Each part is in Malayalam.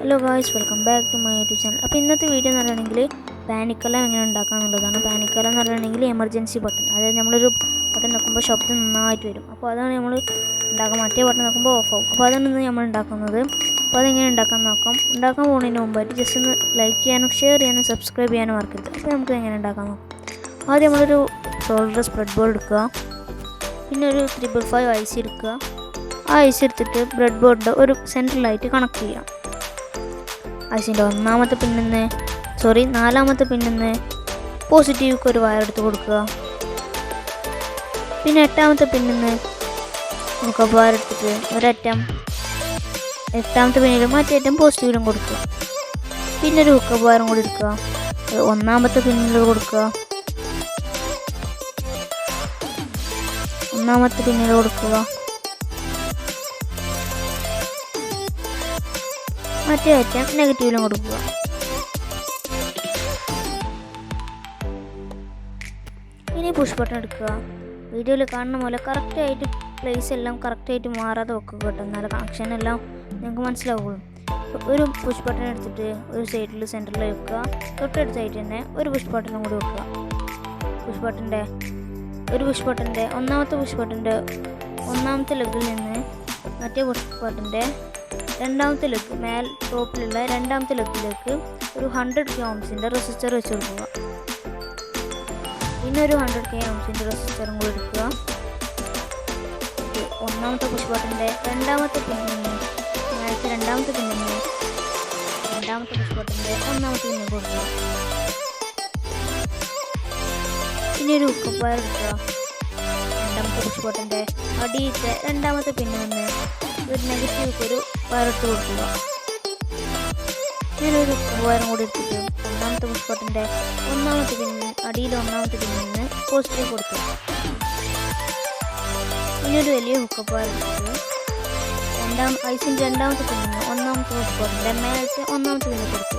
Hello guys, welcome back to my YouTube channel. അപ്പോൾ ഇന്നത്തെ വീഡിയോ എന്ന് പറയുകയാണെങ്കിൽ പാനിക് എങ്ങനെ ഉണ്ടാക്കുക എന്നുള്ളതാണ്. പാനിക് എന്ന് പറയുകയാണെങ്കിൽ എമർജൻസി ബട്ടൺ, അതായത് നമ്മളൊരു ബട്ടൺ നോക്കുമ്പോൾ ശബ്ദം നന്നായിട്ട് വരും. അപ്പോൾ അതാണ് നമ്മൾ ഉണ്ടാക്കുക. മറ്റേ ബട്ടൺ നോക്കുമ്പോൾ ഓഫ് ആവും. അപ്പോൾ അതാണ് ഇന്ന് നമ്മൾ ഉണ്ടാക്കുന്നത്. അപ്പോൾ അതെങ്ങനെ ഉണ്ടാക്കാൻ നോക്കാം. ഉണ്ടാക്കാൻ പോകുന്നതിന് മുമ്പായിട്ട് ജസ്റ്റ് ഒന്ന് ലൈക്ക് ചെയ്യാനും ഷെയർ ചെയ്യാനും സബ്സ്ക്രൈബ് ചെയ്യാനും മറക്കരുത്. അപ്പോൾ നമുക്ക് എങ്ങനെ ഉണ്ടാക്കാൻ നോക്കാം. ആദ്യം നമ്മളൊരു സോൾഡർ സ്പ്രെഡ് ബോർഡ് എടുക്കുക. പിന്നെ ഒരു 555 ഐസ് എടുക്കുക. ആ ഐസ് എടുത്തിട്ട് ബ്രെഡ് ബോർഡിൻ്റെ ഒരു സെൻട്രലായിട്ട് കണക്ട് ചെയ്യാം. ഐസിൻ്റെ നാലാമത്തെ പിന്നിന്ന് പോസിറ്റീവ്ക്ക് ഒരു വയർ എടുത്ത് കൊടുക്കുക. പിന്നെ 8ാമത്തെ പിന്നിന്ന് നമുക്ക് വയർ എടുത്തിട്ട് ഒരറ്റം 8ാമത്തെ പിന്നിലും മറ്റേ അറ്റം പോസിറ്റീവിലും കൊടുക്കുക. പിന്നെ ഒരു ഹുക്കപ്പ് വയറും കൂടി എടുക്കുക. 1ാമത്തെ പിന്നിൽ കൊടുക്കുക. 1ാമത്തെ പിന്നിൽ കൊടുക്കുക. മറ്റേ അറ്റം നെഗറ്റീവിലും കൊടുക്കുക. ഇനി പുഷ് ബട്ടൺ എടുക്കുക. വീഡിയോയിൽ കാണുന്ന പോലെ കറക്റ്റായിട്ട് പ്ലേസ് എല്ലാം കറക്റ്റായിട്ട് മാറാതെ വെക്കുക കേട്ടോ, എന്നാലും കണക്ഷൻ എല്ലാം നിങ്ങൾക്ക് മനസ്സിലാവുള്ളൂ. ഒരു പുഷ് ബട്ടൺ എടുത്തിട്ട് ഒരു സൈഡിൽ സെൻറ്ററിൽ വെക്കുക. തൊട്ടടുത്തായിട്ട് തന്നെ ഒരു പുഷ് ബട്ടണും കൂടി വെക്കുക. പുഷ് ബട്ടൻ്റെ 1ാമത്തെ ലെഗിൽ നിന്ന് മറ്റേ പുഷ് ബട്ടൻ്റെ 2ാമത്തെ ലെഗ് ടോപ്പിലുള്ള 2ാമത്തെ ലെഗിലേക്ക് ഒരു 100k ഓംസിൻ്റെ റെസിസ്റ്റർ വെച്ച് കൊടുക്കുക. പിന്നെ ഒരു 100k ഓംസിൻ്റെ റെസിസ്റ്ററും കൂടി എടുക്കുക. 1ാമത്തെ പുഷ് ബട്ടൻ്റെ 2ാമത്തെ പിന്നിന് നേരത്തെ 2ാമത്തെ പിന്നിന് 2ാമത്തെ പുഷ് ബട്ടൻ്റെ 1ാമത്തെ പിന്നിൽ കൊടുക്കുക. പിന്നെ ഒരു ഹുക്കപ്പ് വയർ എടുക്കുക. 2ാമത്തെ പുഷ് ബട്ടൻ്റെ അടിയിലത്തെ 2ാമത്തെ പിന്നിൽ നിന്ന് ഒരു നെഗറ്റീവ് ഒരു വയറിട്ട് കൊടുക്കുക. ഞാനൊരു വയറും കൂടി എടുത്തിട്ട് 1ാമത്തെ പുഷ് ബട്ടൻ്റെ 1ാമത്തെ പിന്നിൽ അടിയിൽ 1ാമത്തെ പിന്നിൽ നിന്ന് പോസിറ്റീവ് കൊടുത്തു. പിന്നെ ഒരു വലിയ ഹുക്കപ്പ് വയർ എടുത്തിട്ട് ഐസിൻ്റെ 2ാമത്തെ പിന്നിൽ 1ാമത്തെ പുഷ് ബട്ടൻ്റെ മേലത്തെ 1ാമത്തെ പിന്നിൽ കൊടുത്തു.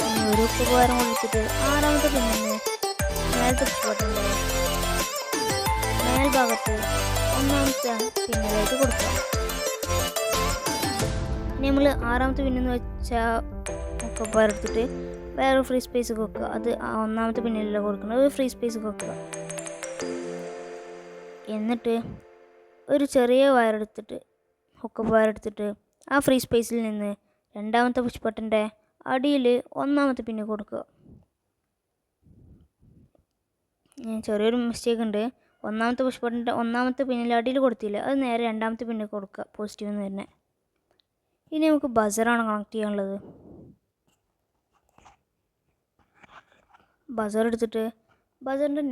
പിന്നെ ഒരു ഹുക്കപ്പ് വയറും കൂടി എടുത്തിട്ട് 6ാമത്തെ പിന്നിൽ മേലത്തെ പുഷ് ബട്ടൻ്റെ മേൽഭാഗത്ത് 1ാമത്തെ പിന്നിലായിട്ട് കൊടുക്കുക. ഇനി നമ്മൾ 6ാമത്തെ പിന്നെന്ന് വെച്ചാൽ ഹുക്കപ്പ് വയർ എടുത്തിട്ട് വേറെ ഫ്രീ സ്പേസ് വെക്കുക. അത് 1ാമത്തെ പിന്നിലല്ല കൊടുക്കുന്നത്, ഒരു ഫ്രീ സ്പേസ് വെക്കുക. എന്നിട്ട് ഒരു ചെറിയ വയർ എടുത്തിട്ട് ഹുക്കപ്പ് വയർ എടുത്തിട്ട് ആ ഫ്രീ സ്പേസിൽ നിന്ന് 2ാമത്തെ പുഷ് ബട്ടൻ്റെ അടിയിൽ 1ാമത്തെ പിന്നിൽ കൊടുക്കുക. ചെറിയൊരു മിസ്റ്റേക്ക് ഉണ്ട്. 1ാമത്തെ പുഷ് ബട്ടൻ്റെ 1ാമത്തെ പിന്നിൽ അടിയിൽ കൊടുത്തില്ല, അത് നേരെ 2ാമത്തെ പിന്നിൽ കൊടുക്കുക, പോസിറ്റീവ് എന്ന് തന്നെ. ഇനി നമുക്ക് ബസറാണ് കണക്ട് ചെയ്യാനുള്ളത്. ബസർ എടുത്തിട്ട് ബസറിൻ്റെ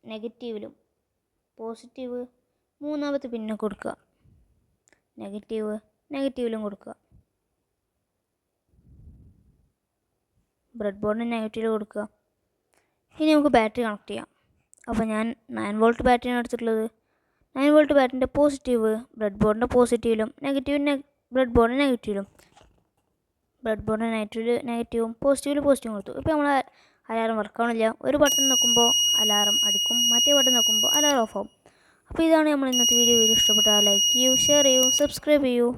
നെഗറ്റീവിലും പോസിറ്റീവ് 3ാമത്തെ പിന്നിൽ കൊടുക്കുക. നെഗറ്റീവിലും കൊടുക്കുക. ബ്രെഡ് ബോർഡിന് നെഗറ്റീവ് കൊടുക്കുക. ഇനി നമുക്ക് ബാറ്ററി കണക്ട് ചെയ്യാം. അപ്പോൾ ഞാൻ 9 വോൾട്ട് ബാറ്ററിയാണ് എടുത്തിട്ടുള്ളത്. 9 വോൾട്ട് ബാറ്ററിൻ്റെ പോസിറ്റീവ് ബ്രെഡ് ബോർഡിൻ്റെ പോസിറ്റീവിലും ബ്രെഡ് ബോർഡിൻ്റെ നെഗറ്റീവും പോസിറ്റീവും കൊടുത്തു. ഇപ്പോൾ നമ്മൾ അലാറം വർക്കാവണില്ല. ഒരു ബട്ടൺ നോക്കുമ്പോൾ അലാറം അടിക്കും, മറ്റേ ബട്ടൺ നോക്കുമ്പോൾ അലാറം ഓഫ് ആവും. അപ്പോൾ ഇതാണ് നമ്മൾ ഇന്നത്തെ വീഡിയോ ഇഷ്ടപ്പെട്ടാൽ ലൈക്ക് ചെയ്യൂ, ഷെയർ ചെയ്യൂ, സബ്സ്ക്രൈബ് ചെയ്യൂ.